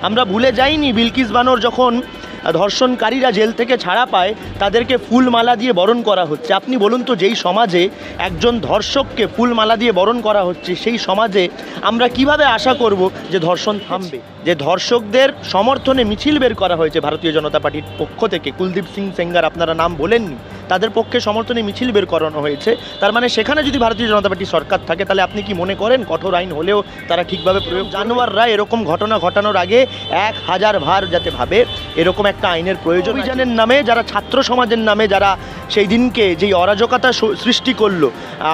আমরা ভুলে যাইনি বিলকিস বানোর যখন ধর্ষণকারীরা জেল থেকে ছাড়া পায় তাদেরকে ফুলমালা দিয়ে বরণ করা হচ্ছে। আপনি বলুন তো, যেই সমাজে একজন ধর্ষককে ফুলমালা দিয়ে বরণ করা হচ্ছে, সেই সমাজে আমরা কিভাবে আশা করব যে ধর্ষণ থামবে? যে ধর্ষকদের সমর্থনে মিছিল বের করা হয়েছে ভারতীয় জনতা পার্টির পক্ষ থেকে, কুলদীপ সিং সেঙ্গার আপনারা নাম বলেননি, তাদের পক্ষে সমর্থনে মিছিল বের করানো হয়েছে। তার মানে সেখানে যদি ভারতীয় জনতা পার্টি সরকার থাকে, তাহলে আপনি কি মনে করেন কঠোর আইন হলেও তারা ঠিকভাবে প্রয়োগ? জানোয়াররা এরকম ঘটনা ঘটানোর আগে 1000 বার যাতে ভাবে এরকম একটা আইনের প্রয়োজন। অভিযানের নামে যারা ছাত্র সমাজের নামে যারা সেই দিনকে যেই অরাজকতা সৃষ্টি করলো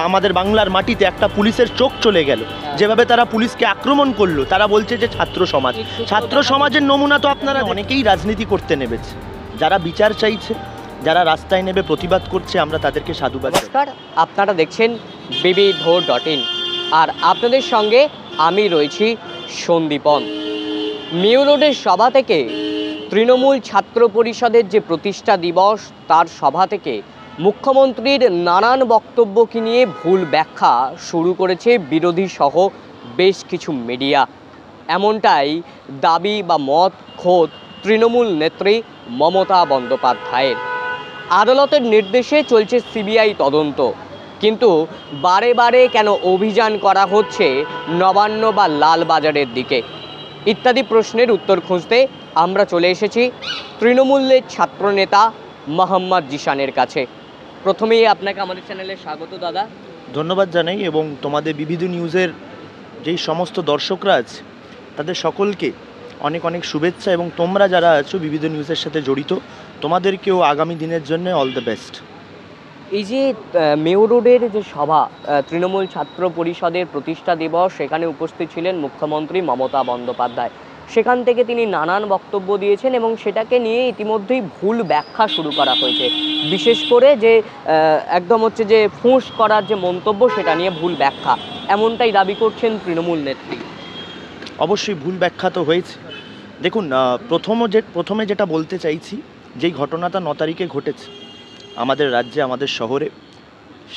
আমাদের বাংলার মাটিতে, একটা পুলিশের চোখ চলে গেল, যেভাবে তারা পুলিশকে আক্রমণ করলো, তারা বলছে যে ছাত্র সমাজ। ছাত্র সমাজের নমুনা তো আপনারা অনেকেই রাজনীতি করতে নেমেছে। যারা বিচার চাইছে, যারা রাস্তায় নেবে প্রতিবাদ করছে, আমরা তাদেরকে সাধুবাদ। নমস্কার, আপনারা দেখছেন বিবিধ.in আর আপনাদের সঙ্গে আমি রয়েছি সন্দীপন। মেয়ো রোডের সভা থেকে তৃণমূল ছাত্র পরিষদের যে প্রতিষ্ঠা দিবস, তার সভা থেকে মুখ্যমন্ত্রীর নানান বক্তব্যকে নিয়ে ভুল ব্যাখ্যা শুরু করেছে বিরোধী সহ বেশ কিছু মিডিয়া। এমনটাই দাবি বা মত খোদ তৃণমূল নেত্রী মমতা বন্দ্যোপাধ্যায়ের। আদালতের নির্দেশে চলছে সিবিআই তদন্ত, কিন্তু বারে বারে কেন অভিযান করা হচ্ছে নবান্ন বা লালবাজারের দিকে ইত্যাদি প্রশ্নের উত্তর খুঁজতে আমরা চলে এসেছি তৃণমূলের ছাত্রনেতা মোহাম্মদ জিশানের কাছে। প্রথমেই আপনাকে আমাদের চ্যানেলে স্বাগত দাদা। ধন্যবাদ জানাই, এবং তোমাদের বিবিধ নিউজের যেই সমস্ত দর্শকরা আছে তাদের সকলকে অনেক অনেক শুভেচ্ছা, এবং তোমরা যারা আছো বিবিধ নিউজের সাথে জড়িত, তোমাদেরকেও আগামী দিনের জন্য অল দ্য বেস্ট। এই যে মেয়ো রোডের যে সভা, তৃণমূল ছাত্র পরিষদের প্রতিষ্ঠা দিবস, সেখানে উপস্থিত ছিলেন মুখ্যমন্ত্রী মমতা বন্দ্যোপাধ্যায়। সেখান থেকে তিনি নানান বক্তব্য দিয়েছেন এবং সেটাকে নিয়ে ইতিমধ্যেই ভুল ব্যাখ্যা শুরু করা হয়েছে। বিশেষ করে যে একদম হচ্ছে যে ফুঁস করার যে মন্তব্য, সেটা নিয়ে ভুল ব্যাখ্যা, এমনটাই দাবি করছেন তৃণমূল নেত্রী। অবশ্যই ভুল ব্যাখ্যা তো হয়েছে। দেখুন, প্রথমে যেটা বলতে চাইছি, যেই ঘটনাটা 9 তারিখে ঘটেছে আমাদের রাজ্যে, আমাদের শহরে,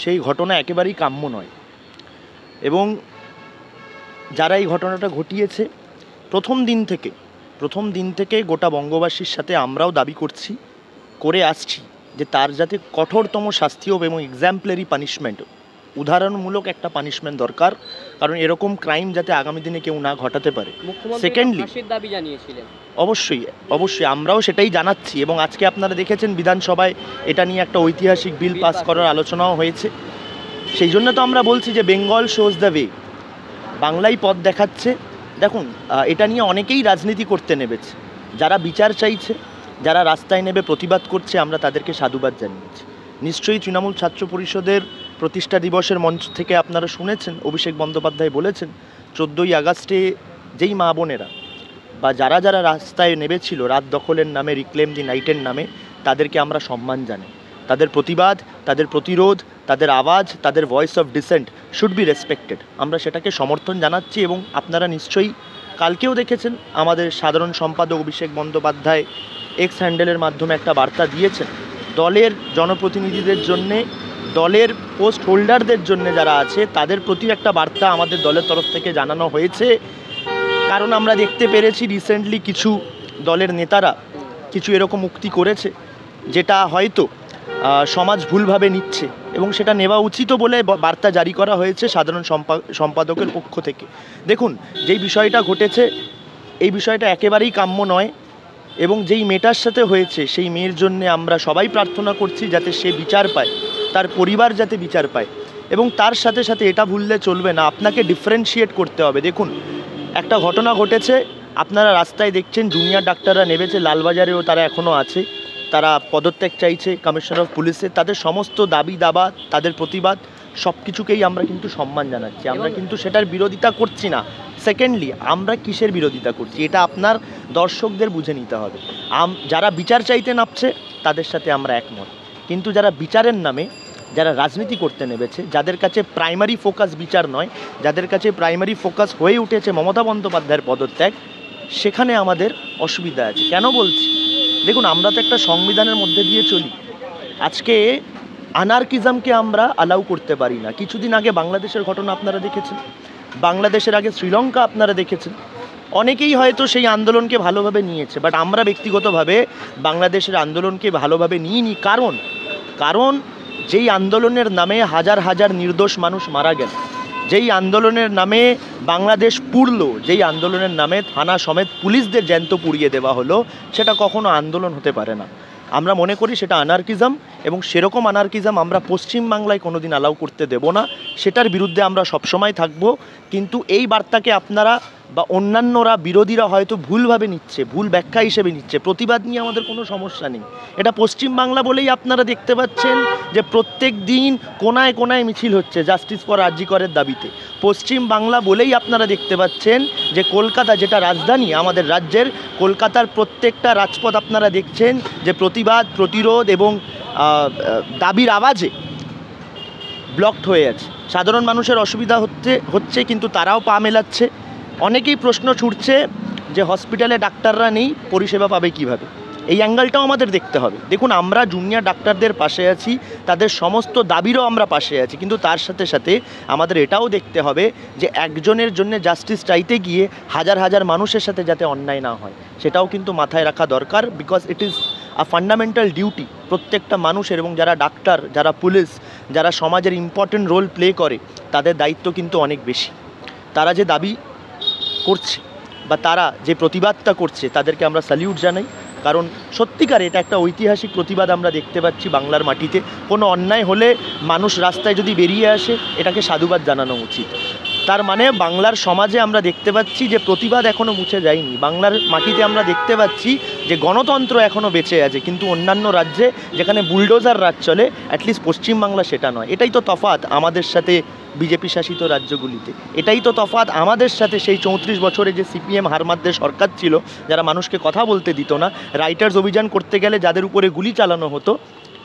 সেই ঘটনা একেবারেই কাম্য নয়। এবং যারা এই ঘটনাটা ঘটিয়েছে, প্রথম দিন থেকে গোটা বঙ্গবাসীর সাথে আমরাও দাবি করে আসছি যে তার যাতে কঠোরতম শাস্তি হোক এবং এক্সাম্পলারি পানিশমেন্ট, উদাহরণমূলক একটা পানিশমেন্ট দরকার, কারণ এরকম ক্রাইম যাতে আগামী দিনে কেউ না ঘটাতে পারে। সেকেন্ডলি দাবি জানিয়েছিলেন। অবশ্যই আমরাও সেটাই জানাচ্ছি, এবং আজকে আপনারা দেখেছেন বিধানসভায় এটা নিয়ে একটা ঐতিহাসিক বিল পাস করার আলোচনাও হয়েছে। সেই জন্য তো আমরা বলছি যে বেঙ্গল শোজ দ্য ওয়ে, বাংলাই পথ দেখাচ্ছে। দেখুন, এটা নিয়ে অনেকেই রাজনীতি করতে নেমেছে। যারা বিচার চাইছে, যারা রাস্তায় নেবে প্রতিবাদ করছে, আমরা তাদেরকে সাধুবাদ জানিয়েছি। নিশ্চয়ই তৃণমূল ছাত্র পরিষদের প্রতিষ্ঠা দিবসের মঞ্চ থেকে আপনারা শুনেছেন অভিষেক বন্দ্যোপাধ্যায় বলেছেন 14ই আগস্টে যেই মা বোনেরা বা যারা যারা রাস্তায় নেমেছিল রাত দখলের নামে, রিক্লেম দি নাইটের নামে, তাদেরকে আমরা সম্মান জানাই। তাদের প্রতিবাদ, তাদের প্রতিরোধ, তাদের আওয়াজ, তাদের voice of dissent should be respected. আমরা সেটাকে সমর্থন জানাচ্ছি, এবং আপনারা নিশ্চয়ই কালকেও দেখেছেন আমাদের সাধারণ সম্পাদক অভিষেক বন্দ্যোপাধ্যায় এক্স হ্যান্ডেলের মাধ্যমে একটা বার্তা দিয়েছেন দলের জনপ্রতিনিধিদের জন্যে, দলের পোস্ট হোল্ডারদের জন্য যারা আছে তাদের প্রতি একটা বার্তা আমাদের দলের তরফ থেকে জানানো হয়েছে। কারণ আমরা দেখতে পেরেছি রিসেন্টলি কিছু দলের নেতারা কিছু এরকম উক্তি করেছে যেটা হয়তো সমাজ ভুলভাবে নিচ্ছে, এবং সেটা নেওয়া উচিত বলে বার্তা জারি করা হয়েছে সাধারণ সম্পাদকের পক্ষ থেকে। দেখুন, যেই বিষয়টা ঘটেছে, এই বিষয়টা একেবারেই কাম্য নয়, এবং যেই মেয়েটার সাথে হয়েছে সেই মেয়ের জন্য আমরা সবাই প্রার্থনা করছি যাতে সে বিচার পায়, তার পরিবার যাতে বিচার পায়। এবং তার সাথে সাথে এটা ভুললে চলবে না, আপনাকে ডিফারেন্সিয়েট করতে হবে। দেখুন, একটা ঘটনা ঘটেছে, আপনারা রাস্তায় দেখছেন জুনিয়র ডাক্তাররা নেমেছে, লালবাজারেও তারা এখনও আছে, তারা পদত্যাগ চাইছে কমিশনার অফ পুলিশে। তাদের সমস্ত দাবি দাবা, তাদের প্রতিবাদ, সব কিছুকেই আমরা কিন্তু সম্মান জানাচ্ছি, আমরা কিন্তু সেটার বিরোধিতা করছি না। সেকেন্ডলি, আমরা কিসের বিরোধিতা করছি এটা আপনার দর্শকদের বুঝে নিতে হবে। যারা বিচার চাইতে নামছে তাদের সাথে আমরা একমত, কিন্তু যারা বিচারের নামে যারা রাজনীতি করতে নেমেছে, যাদের কাছে প্রাইমারি ফোকাস বিচার নয়, যাদের কাছে প্রাইমারি ফোকাস হয়ে উঠেছে মমতা বন্দ্যোপাধ্যায়ের পদত্যাগ, সেখানে আমাদের অসুবিধা আছে। কেন বলছি? দেখুন, আমরা তো একটা সংবিধানের মধ্যে দিয়ে চলি। আজকে আনার্কিজমকে আমরা অ্যালাউ করতে পারি না। কিছুদিন আগে বাংলাদেশের ঘটনা আপনারা দেখেছেন, বাংলাদেশের আগে শ্রীলঙ্কা আপনারা দেখেছেন। অনেকেই হয়তো সেই আন্দোলনকে ভালোভাবে নিয়েছে, বাট আমরা ব্যক্তিগতভাবে বাংলাদেশের আন্দোলনকে ভালোভাবে নিইনি। কারণ যেই আন্দোলনের নামে হাজার হাজার নির্দোষ মানুষ মারা গেল, যেই আন্দোলনের নামে বাংলাদেশ পুড়ল, যেই আন্দোলনের নামে থানা সমেত পুলিশদের জ্যান্ত পুড়িয়ে দেওয়া হলো, সেটা কখনো আন্দোলন হতে পারে না। আমরা মনে করি সেটা আনার্কিজম, এবং সেরকম আনার্কিজম আমরা পশ্চিমবাংলায় কোনোদিন অ্যালাউ করতে দেব না। সেটার বিরুদ্ধে আমরা সবসময় থাকব। কিন্তু এই বার্তাকে আপনারা বা অন্যান্যরা, বিরোধীরা হয়তো ভুলভাবে নিচ্ছে, ভুল ব্যাখ্যা হিসেবে নিচ্ছে। প্রতিবাদ নিয়ে আমাদের কোনো সমস্যা নেই। এটা পশ্চিমবাংলা বলেই আপনারা দেখতে পাচ্ছেন যে প্রত্যেক দিন কোনায় কোনায় মিছিল হচ্ছে জাস্টিস ফর আর জি করের দাবিতে। পশ্চিমবাংলা বলেই আপনারা দেখতে পাচ্ছেন যে কলকাতা, যেটা রাজধানী আমাদের রাজ্যের, কলকাতার প্রত্যেকটা রাজপথ আপনারা দেখছেন যে প্রতিবাদ, প্রতিরোধ এবং দাবির আওয়াজে ব্লকড হয়ে আছে। সাধারণ মানুষের অসুবিধা হচ্ছে কিন্তু তারাও পা মেলাচ্ছে। অনেকেই প্রশ্ন ছুটছে যে হসপিটালে ডাক্তাররা নেই, পরিষেবা পাবে কিভাবে? এই অ্যাঙ্গেলটাও আমাদের দেখতে হবে। দেখুন, আমরা জুনিয়র ডাক্তারদের পাশে আছি, তাদের সমস্ত দাবিরও আমরা পাশে আছি, কিন্তু তার সাথে সাথে আমাদের এটাও দেখতে হবে যে একজনের জন্য জাস্টিস চাইতে গিয়ে হাজার হাজার মানুষের সাথে যাতে অন্যায় না হয়, সেটাও কিন্তু মাথায় রাখা দরকার। Because it is a fundamental duty প্রত্যেকটা মানুষের, এবং যারা ডাক্তার, যারা পুলিশ, যারা সমাজের ইম্পর্টেন্ট রোল প্লে করে, তাদের দায়িত্ব কিন্তু অনেক বেশি। তারা যে দাবি করছে বা তারা যে প্রতিবাদটা করছে, তাদেরকে আমরা স্যালিউট জানাই। কারণ সত্যিকার এটা একটা ঐতিহাসিক প্রতিবাদ আমরা দেখতে পাচ্ছি বাংলার মাটিতে। কোনো অন্যায় হলে মানুষ রাস্তায় যদি বেরিয়ে আসে, এটাকে সাধুবাদ জানানো উচিত। তার মানে বাংলার সমাজে আমরা দেখতে পাচ্ছি যে প্রতিবাদ এখনও মুছে যায়নি। বাংলার মাটিতে আমরা দেখতে পাচ্ছি যে গণতন্ত্র এখনও বেঁচে আছে, কিন্তু অন্যান্য রাজ্যে যেখানে বুলডোজার রাজ চলে, অ্যাটলিস্ট পশ্চিমবাংলা সেটা নয়। এটাই তো তফাৎ আমাদের সাথে বিজেপি শাসিত রাজ্যগুলিতে। এটাই তো তফাৎ আমাদের সাথে সেই 34 বছরে যে সিপিএম হারমাদদের সরকার ছিল, যারা মানুষকে কথা বলতে দিত না, রাইটার্স অভিযান করতে গেলে যাদের উপরে গুলি চালানো হতো।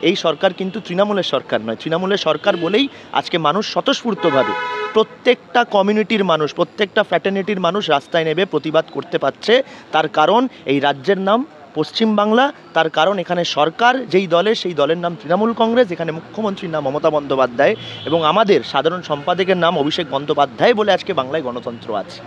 এই সরকার কিন্তু তৃণমূলের সরকার নয়। তৃণমূলের সরকার বলেই আজকে মানুষ স্বতঃস্ফূর্তভাবে, প্রত্যেকটা কমিউনিটির মানুষ, প্রত্যেকটা ফ্র্যাটার্নিটির মানুষ রাস্তায় নেমে প্রতিবাদ করতে পারছে। তার কারণ এই রাজ্যের নাম পশ্চিমবাংলা, তার কারণ এখানে সরকার যেই দলের, সেই দলের নাম তৃণমূল কংগ্রেস, এখানে মুখ্যমন্ত্রীর নাম মমতা বন্দ্যোপাধ্যায় এবং আমাদের সাধারণ সম্পাদকের নাম অভিষেক বন্দ্যোপাধ্যায় বলে আজকে বাংলায় গণতন্ত্র আছে।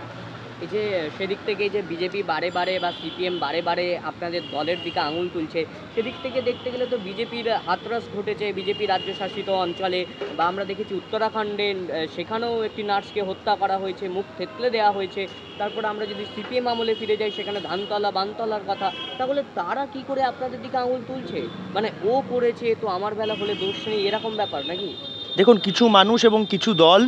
এই যে সেদিক থেকে যে বিজেপি বারে বারে বা সিপিএম বারে বারে আপনাদের দলের দিকে আঙুল তুলছে, সেদিক থেকে দেখতে গেলে তো বিজেপির হাতরাস ঘটেছে বিজেপি রাজ্য শাসিত অঞ্চলে। বা আমরা দেখেছি উত্তরাখণ্ডে, সেখানেও একটি নার্সকে হত্যা করা হয়েছে, মুখ থেতলে দেওয়া হয়েছে। তারপর আমরা যদি সিপিএম আমলে ফিরে যাই, সেখানে ধানতলা, বানতলার কথা। তাহলে তারা কি করে আপনাদের দিকে আঙুল তুলছে? মানে ও করেছে তো আমার বেলা হলে দোষ নেই, এরকম ব্যাপার নাকি? দেখুন, কিছু মানুষ এবং কিছু দল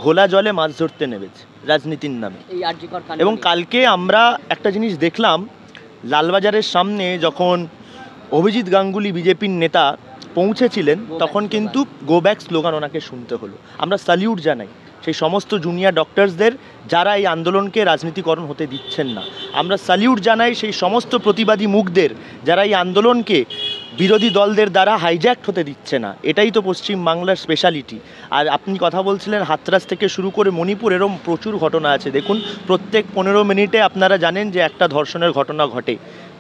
ঘোলা জলে মাছ ধরতে নেমেছে রাজনীতির নামে। এই আরজি কর কাণ্ড এবং নিয়ে। কালকে আমরা একটা জিনিস দেখলাম, লালবাজারের সামনে যখন অভিজিৎ গাঙ্গুলি বিজেপির নেতা পৌঁছেছিলেন, তখন কিন্তু গো ব্যাক স্লোগান ওনাকে শুনতে হলো। আমরা স্যালিউট জানাই সেই সমস্ত জুনিয়র ডক্টরসদের যারা এই আন্দোলনকে রাজনীতিকরণ হতে দিচ্ছেন না। আমরা স্যালিউট জানাই সেই সমস্ত প্রতিবাদী মুখদের যারা এই আন্দোলনকে বিরোধী দলদের দ্বারা হাইজ্যাক্ট হতে দিচ্ছে না। এটাই তো পশ্চিমবাংলার স্পেশালিটি। আর আপনি কথা বলছিলেন হাতরাস থেকে শুরু করে মণিপুর, এরম প্রচুর ঘটনা আছে। দেখুন, প্রত্যেক 15 মিনিটে আপনারা জানেন যে একটা ধর্ষণের ঘটনা ঘটে।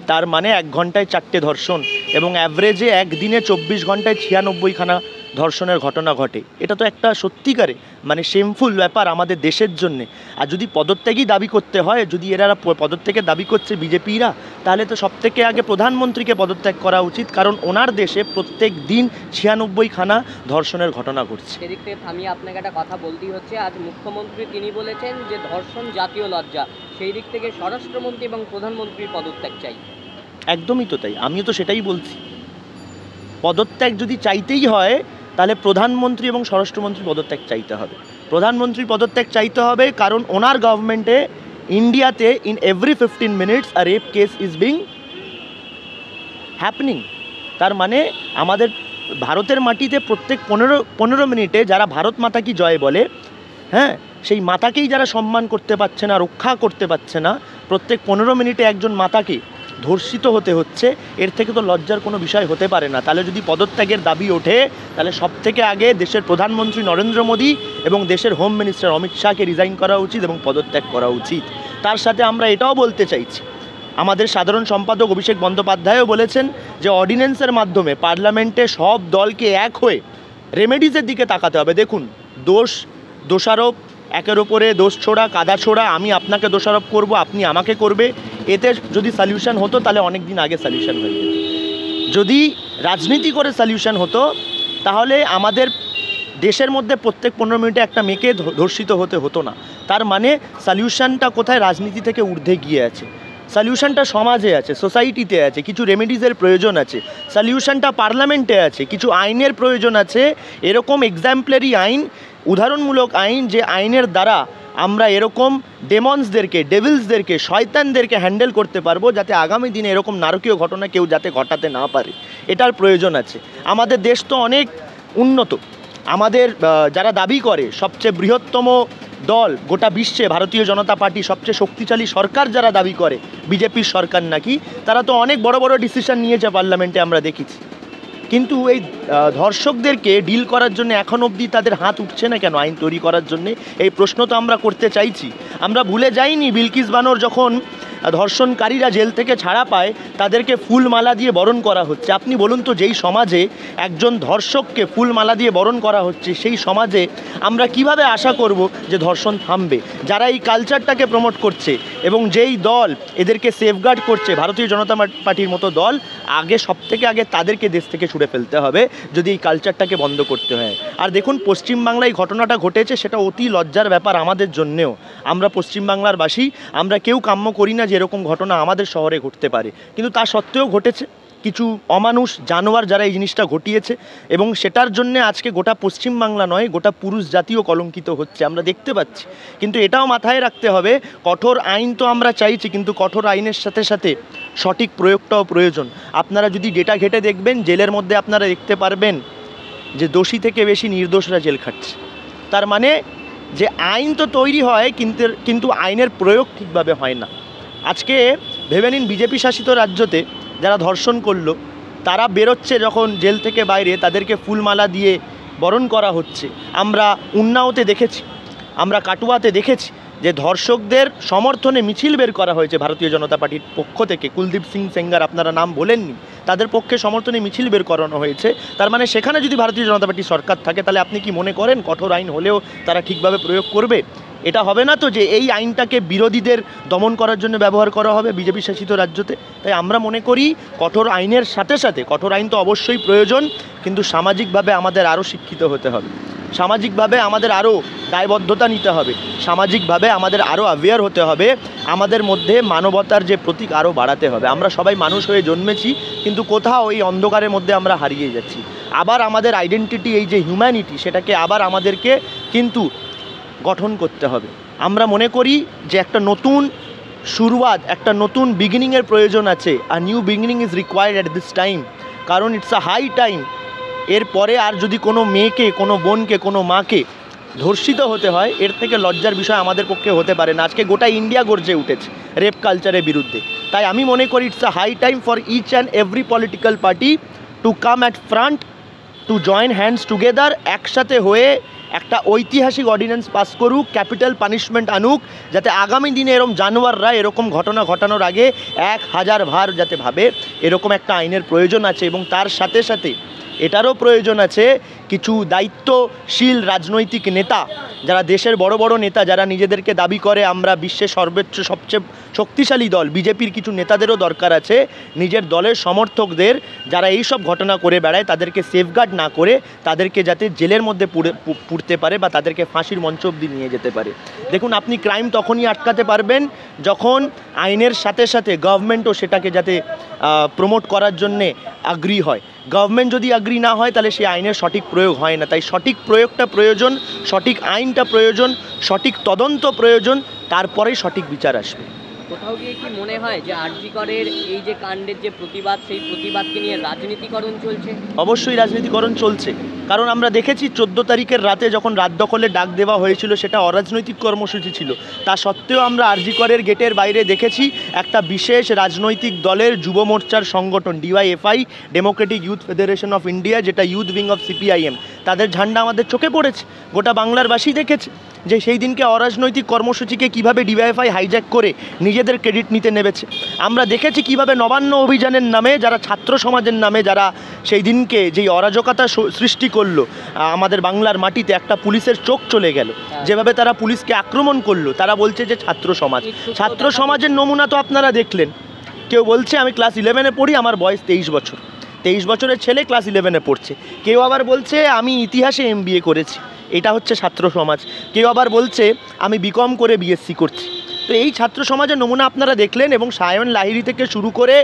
তার মানে 1 ঘন্টায় 4টে ধর্ষণ, এবং অ্যাভারেজে একদিনে 24 ঘন্টায় 96খানা ধর্ষণের ঘটনা ঘটে। এটা তো একটা সত্যিকারে মানে শেমফুল ব্যাপার আমাদের দেশের জন্যে। আর যদি পদত্যাগই দাবি করতে হয়, যদি এরা পদত্যাগের দাবি করছে বিজেপিরা, তাহলে তো সবথেকে আগে প্রধানমন্ত্রীকে পদত্যাগ করা উচিত, কারণ ওনার দেশে প্রত্যেক দিন 96খানা ধর্ষণের ঘটনা ঘটছে। সেদিক থেকে থামিয়ে আপনাকে একটা কথা বলতেই হচ্ছে, আজ মুখ্যমন্ত্রী তিনি বলেছেন যে ধর্ষণ জাতীয় লজ্জা। সেই দিক থেকে স্বরাষ্ট্রমন্ত্রী এবং প্রধানমন্ত্রীর পদত্যাগ চাই। একদমই তো তাই, আমিও তো সেটাই বলছি। পদত্যাগ যদি চাইতেই হয়, তাহলে প্রধানমন্ত্রী এবং স্বরাষ্ট্রমন্ত্রী পদত্যাগ চাইতে হবে। প্রধানমন্ত্রীর পদত্যাগ চাইতে হবে কারণ ওনার গভর্নমেন্টে ইন্ডিয়াতে in every 15 minutes a rape case is being happening. তার মানে আমাদের ভারতের মাটিতে প্রত্যেক 15 মিনিটে যারা ভারত মাতা কি জয় বলে, হ্যাঁ, সেই মাতাকেই যারা সম্মান করতে পারছে না, রক্ষা করতে পারছে না, প্রত্যেক 15 মিনিটে একজন মাতাকে ধর্ষিত হতে হচ্ছে, এর থেকে তো লজ্জার কোনো বিষয় হতে পারে না। তাহলে যদি পদত্যাগের দাবি ওঠে, তাহলে সবথেকে আগে দেশের প্রধানমন্ত্রী নরেন্দ্র মোদী এবং দেশের হোম মিনিস্টার অমিত শাহকে রিজাইন করা উচিত এবং পদত্যাগ করা উচিত। তার সাথে আমরা এটাও বলতে চাইছি, আমাদের সাধারণ সম্পাদক অভিষেক বন্দ্যোপাধ্যায়ও বলেছেন যে অর্ডিন্যান্সের মাধ্যমে পার্লামেন্টে সব দলকে এক হয়ে রেমেডিসের দিকে তাকাতে হবে। দেখুন, দোষারোপ একের ওপরে দোষ ছোড়া, কাদা ছোড়া, আমি আপনাকে দোষারোপ করব, আপনি আমাকে করবে, এতে যদি সলিউশন হতো তাহলে অনেক দিন আগে সলিউশন হয়ে যেত। যদি রাজনীতি করে সলিউশন হতো তাহলে আমাদের দেশের মধ্যে প্রত্যেক 15 মিনিটে একটা মেয়েকে ধর্ষিত হতে হতো না। তার মানে সলিউশনটা কোথায়? রাজনীতি থেকে ঊর্ধ্বে গিয়ে আছে। সলিউশনটা সমাজে আছে, সোসাইটিতে আছে, কিছু রেমেডিজের প্রয়োজন আছে, সলিউশনটা পার্লামেন্টে আছে, কিছু আইনের প্রয়োজন আছে, এরকম এক্সাম্পলারি আইন, উদাহরণমূলক আইন, যে আইনের দ্বারা আমরা এরকম ডেমন্সদেরকে, ডেভিলসদেরকে, শয়তানদেরকে হ্যান্ডেল করতে পারবো, যাতে আগামী দিনে এরকম নারকীয় ঘটনা কেউ যাতে ঘটাতে না পারে, এটার প্রয়োজন আছে। আমাদের দেশ তো অনেক উন্নত, আমাদের যারা দাবি করে সবচেয়ে বৃহত্তম দল গোটা বিশ্বে ভারতীয় জনতা পার্টি, সবচেয়ে শক্তিশালী সরকার যারা দাবি করে, বিজেপির সরকার নাকি, তারা তো অনেক বড় বড় ডিসিশন নিয়েছে পার্লামেন্টে, আমরা দেখেছি। কিন্তু এই ধর্ষকদেরকে ডিল করার জন্য এখন অবধি তাদের হাত উঠছে না কেন আইন তৈরি করার জন্যে? এই প্রশ্ন তো আমরা করতে চাইছি। আমরা ভুলে যাইনি বিলকিস বানোর যখন ধর্ষণকারীরা জেল থেকে ছাড়া পায় তাদেরকে ফুলমালা দিয়ে বরণ করা হচ্ছে। আপনি বলুন তো, যেই সমাজে একজন ধর্ষককে ফুলমালা দিয়ে বরণ করা হচ্ছে, সেই সমাজে আমরা কিভাবে আশা করব যে ধর্ষণ থামবে? যারা এই কালচারটাকে প্রমোট করছে এবং যেই দল এদেরকে সেফগার্ড করছে, ভারতীয় জনতা পার্টির মতো দল, সবথেকে আগে তাদেরকে দেশ থেকে ছুড়ে ফেলতে হবে যদি এই কালচারটাকে বন্ধ করতে হয়। আর দেখুন, পশ্চিমবাংলায় ঘটনাটা ঘটেছে, সেটা অতি লজ্জার ব্যাপার আমাদের জন্যেও। আমরা পশ্চিমবাংলার বাসী, আমরা কেউ কাম্য করি না যে এরকম ঘটনা আমাদের শহরে ঘটতে পারে, কিন্তু তা সত্ত্বেও ঘটেছে। কিছু অমানুষ জানোয়ার যারা এই জিনিসটা ঘটিয়েছে, এবং সেটার জন্য আজকে গোটা পশ্চিমবাংলা নয়, গোটা পুরুষ জাতীয় কলঙ্কিত হচ্ছে, আমরা দেখতে পাচ্ছি। কিন্তু এটাও মাথায় রাখতে হবে, কঠোর আইন তো আমরা চাইছি, কিন্তু কঠোর আইনের সাথে সাথে সঠিক প্রয়োগটাও প্রয়োজন। আপনারা যদি ডেটা ঘেটে দেখবেন, জেলের মধ্যে আপনারা দেখতে পারবেন যে দোষী থেকে বেশি নির্দোষরা জেল খাটছে। তার মানে যে আইন তো তৈরি হয়, কিন্তু আইনের প্রয়োগ ঠিকভাবে হয় না। আজকে ভেবে নিন, বিজেপি শাসিত রাজ্যতে যারা ধর্ষণ করলো, তারা বেরোচ্ছে যখন জেল থেকে বাইরে, তাদেরকে ফুলমালা দিয়ে বরণ করা হচ্ছে। আমরা উন্নাওতে দেখেছি, আমরা কাটুয়াতে দেখেছি যে ধর্ষকদের সমর্থনে মিছিল বের করা হয়েছে ভারতীয় জনতা পার্টির পক্ষ থেকে। কুলদীপ সিং সেঙ্গার, আপনারা নাম বলেননি, তাদের পক্ষে সমর্থনে মিছিল বের করানো হয়েছে। তার মানে সেখানে যদি ভারতীয় জনতা পার্টির সরকার থাকে, তাহলে আপনি কি মনে করেন কঠোর আইন হলেও তারা ঠিকভাবে প্রয়োগ করবে? এটা হবে না তো যে এই আইনটাকে বিরোধীদের দমন করার জন্য ব্যবহার করা হবে বিজেপি শাসিত রাজ্যতে। তাই আমরা মনে করি কঠোর আইনের সাথে সাথে, কঠোর আইন তো অবশ্যই প্রয়োজন, কিন্তু সামাজিকভাবে আমাদের আরও শিক্ষিত হতে হবে, সামাজিকভাবে আমাদের আরও দায়বদ্ধতা নিতে হবে, সামাজিকভাবে আমাদের আরও অ্যাওয়্যার হতে হবে, আমাদের মধ্যে মানবতার যে প্রতীক আরও বাড়াতে হবে। আমরা সবাই মানুষ হয়ে জন্মেছি, কিন্তু কোথাও এই অন্ধকারের মধ্যে আমরা হারিয়ে যাচ্ছি। আবার আমাদের আইডেন্টিটি, এই যে হিউম্যানিটি, সেটাকে আবার আমাদেরকে কিন্তু গঠন করতে হবে। আমরা মনে করি যে একটা নতুন শুরুয়াত, একটা নতুন বিগিনিংয়ের প্রয়োজন আছে। আর new beginning is required at this time, কারণ ইটস আ হাই টাইম। এরপরে আর যদি কোনো মেয়েকে, কোনো বোনকে, কোনো মাকে ধর্ষিত হতে হয়, এর থেকে লজ্জার বিষয় আমাদের পক্ষে হতে পারে না। আজকে গোটা ইন্ডিয়া গর্জে উঠেছে রেপ কালচারের বিরুদ্ধে। তাই আমি মনে করি it's a high time for each and every political party to come at front, to join hands together, একসাথে হয়ে একটা ঐতিহাসিক অর্ডিন্যান্স পাস করুক, ক্যাপিটাল পানিশমেন্ট আনুক, যাতে আগামী দিনে এরকম জানোয়াররা এরকম ঘটনা ঘটানোর আগে 1000 বার যাতে ভাবে। এরকম একটা আইনের প্রয়োজন আছে, এবং তার সাথে সাথে এটারও প্রয়োজন আছে কিছু দায়িত্বশীল রাজনৈতিক নেতা, যারা দেশের বড় বড় নেতা, যারা নিজেদেরকে দাবি করে আমরা বিশ্বের সর্বোচ্চ সবচেয়ে শক্তিশালী দল, বিজেপির কিছু নেতাদেরও দরকার আছে নিজের দলের সমর্থকদের, যারা এই সব ঘটনা করে বেড়ায়, তাদেরকে সেফগার্ড না করে তাদেরকে যাতে জেলের মধ্যে পুড়তে পারে বা তাদেরকে ফাঁসির মঞ্চ অবধি নিয়ে যেতে পারে। দেখুন, আপনি ক্রাইম তখনই আটকাতে পারবেন যখন আইনের সাথে সাথে গভর্নমেন্টও সেটাকে যাতে প্রমোট করার জন্যে আগ্রী হয়। গভর্নমেন্ট যদি আগ্রী না হয়, তাহলে সেই আইনের সঠিক প্রয়োগ হয় না। তাই সঠিক প্রয়োগটা প্রয়োজন, সঠিক আইনটা প্রয়োজন, সঠিক তদন্ত প্রয়োজন, তারপরেই সঠিক বিচার আসবে। কোথাও গিয়ে কি মনে হয় যে আরজি করের এই যে কাণ্ডের যে প্রতিবাদ, সেই প্রতিবাদকে নিয়ে রাজনীতিকরণ চলছে? অবশ্যই রাজনীতিকরণ চলছে, কারণ আমরা দেখেছি 14 তারিখের রাতে যখন রাত দখলে ডাক দেওয়া হয়েছিল, সেটা অরাজনৈতিক কর্মসূচি ছিল। তা সত্ত্বেও আমরা আরজি করের গেটের বাইরে দেখেছি একটা বিশেষ রাজনৈতিক দলের যুব মোর্চার সংগঠন DYFI, Democratic youth federation of India, যেটা ইউথ উইং অফ CPIM, তাদের ঝান্ডা আমাদের চোখে পড়েছে, গোটা বাংলারবাসী দেখেছে যে সেই দিনকে অরাজনৈতিক কর্মসূচিকে কিভাবে ডিওয়াইএফআই হাইজ্যাক করে নিজেদের ক্রেডিট নিতে নেমেছে। আমরা দেখেছি কিভাবে নবান্ন অভিযানের নামে যারা ছাত্র সমাজের নামে যারা সেই দিনকে যেই অরাজকতা সৃষ্টি করলো আমাদের বাংলার মাটিতে, একটা পুলিশের চোখ চলে গেল, যেভাবে তারা পুলিশকে আক্রমণ করলো, তারা বলছে যে ছাত্র সমাজ। ছাত্র সমাজের নমুনা তো আপনারা দেখলেন। কেউ বলছে আমি ক্লাস 11-এ পড়ি, আমার বয়স 23 বছর, 23 বছরের ছেলে ক্লাস 11-এ পড়ছে। কেউ আবার বলছে আমি ইতিহাসে MBA করেছি, এটা হচ্ছে ছাত্র সমাজ। কেউ আবার বলছে আমি বিকম করে BSc করছি। তো এই ছাত্র সমাজের নমুনা আপনারা দেখলেন, এবং সায়ন লাহিড়ী থেকে শুরু করে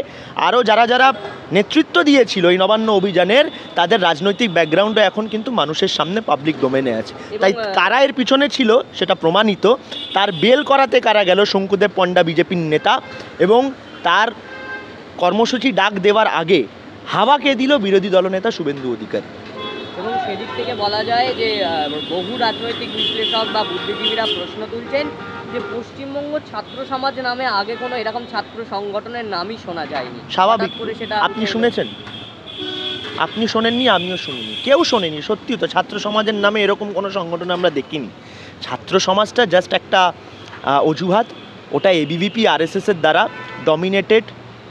আরও যারা যারা নেতৃত্ব দিয়েছিল এই নবান্ন অভিযানের, তাদের রাজনৈতিক ব্যাকগ্রাউন্ডও এখন কিন্তু মানুষের সামনে পাবলিক ডোমেনে আছে। তাই কারা এর পিছনে ছিল সেটা প্রমাণিত। তার বেল করাতে কারা গেল, শঙ্কুদেব পণ্ডা বিজেপির নেতা, এবং তার কর্মসূচি ডাক দেওয়ার আগে হাওয়াকে দিল বিরোধী দলনেতা শুভেন্দু অধিকারী। এবং সেদিক থেকে বলা যায় যে বহু রাজনৈতিক বিশ্লেষক বা বুদ্ধিজীবীরা প্রশ্ন তুলছেন যে পশ্চিমবঙ্গ ছাত্র সমাজ নামে আগে কোনো এরকম ছাত্র সংগঠনের নামই শোনা যায়নি। স্বাভাবিক। সেটা আপনি শুনেছেন? আপনি শোনেননি, আমিও শুনিনি, কেউ শোনেনি। সত্যি তো, ছাত্র সমাজের নামে এরকম কোনো সংগঠন আমরা দেখিনি। ছাত্র সমাজটা জাস্ট একটা অজুহাত। ওটা ABVP RSSের দ্বারা ডমিনেটেড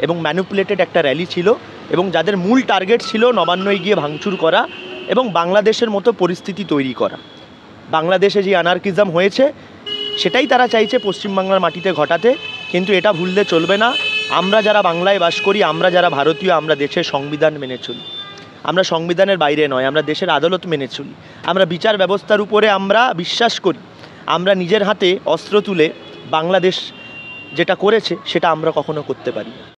এবং ম্যানিপুলেটেড একটা র্যালি ছিল, এবং যাদের মূল টার্গেট ছিল নবান্নয় গিয়ে ভাঙচুর করা এবং বাংলাদেশের মতো পরিস্থিতি তৈরি করা। বাংলাদেশে যে অ্যানার্কিজম হয়েছে সেটাই তারা চাইছে পশ্চিমবাংলার মাটিতে ঘটাতে। কিন্তু এটা ভুললে চলবে না, আমরা যারা বাংলায় বাস করি, আমরা যারা ভারতীয়, আমরা দেশের সংবিধান মেনে চলি। আমরা সংবিধানের বাইরে নয়, আমরা দেশের আদালত মেনে চলি। আমরা বিচার ব্যবস্থার উপরে আমরা বিশ্বাস করি। আমরা নিজের হাতে অস্ত্র তুলে বাংলাদেশ যেটা করেছে সেটা আমরা কখনো করতে পারি না।